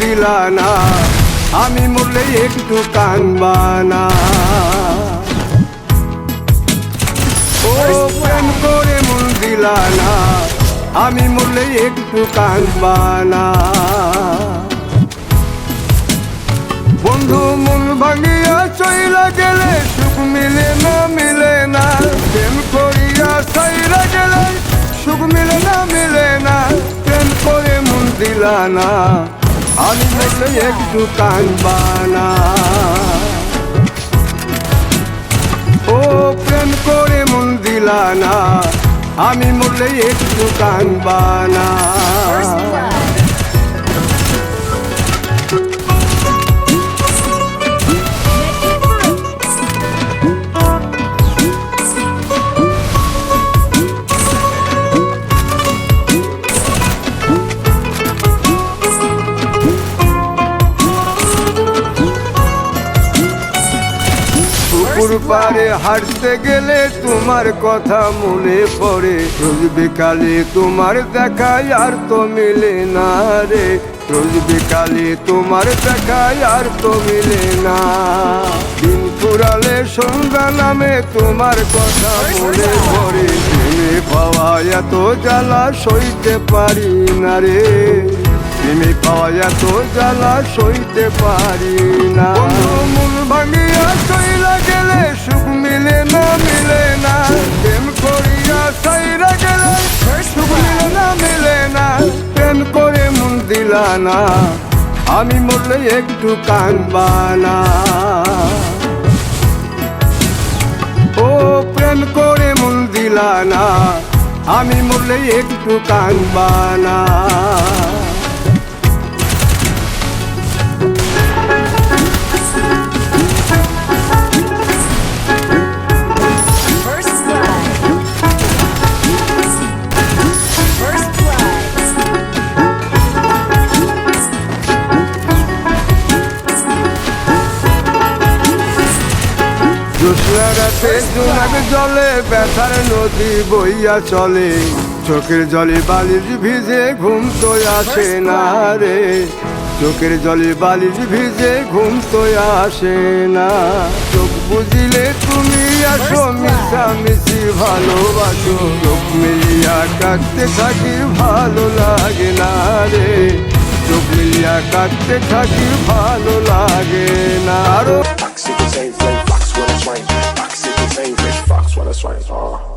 দিলা না, আমি মরলে একটু কানবা না। ও প্রেম করে মন দিলা না, আমি মরলে একটু কানবা না। বন্ধু মন ভাঙিয়া চইলা গেলে সুখ মিলে না, মিলে না। প্রেম করিয়া চাইরা গেলে সুখ মিলে না, মিলে না। প্রেম করে মন দিলা না, আমি মরলে একটু কানবা না। ও প্রেম করে মন দিলা না, আমি মরলে একটু কানবা না। পুকুর পাড়ে হাঁটতে গেলে তোমার কথা মনে পড়ে, রোজ বিকালে তোমার দেখায় আর তো মিলে না রে। রোজ বিকালে তোমার দেখায় আর তো মিলে না। দিন ফুরালে সন্ধ্যা নামে তোমার কথা মনে পড়ে, প্রেমে পাওয়া এত জ্বালা সইতে পারি না রে। প্রেমে পাওয়া এত জ্বালা সইতে পারি না। মন ভাঙিয়া চইলা গেলে সুখ মিলে না, মিলে না। প্রেম করিয়া চাইরা গেলে সুখ মিলে না, মিলে না। প্রেম করে মন দিলা না, আমি মরলে একটু কানবা না। ও প্রেম করে মন দিলা না, আমি মরলে একটু কানবা না। জ্যোৎস্না রাতে জোনাক জলে ব্যথার নদী বইয়া চলে, চোখের জলে বালির ভিজে ঘুম তো আসে না রে। চোখের জলে বালির ভিজে ঘুম তো আসে না। চোখ বুঝিলে তুমি আসো, মিশামিশি ভালোবাসো। চোখ মিলিয়া কাঁদতে থাকি ভালো লাগে না রে। চোখ মিলিয়া কাঁদতে থাকি ভালো লাগে না। আরো Fox, it's the same flame. Fox, when it's rain. Fox, it's the same fish. Fox, when it's rain.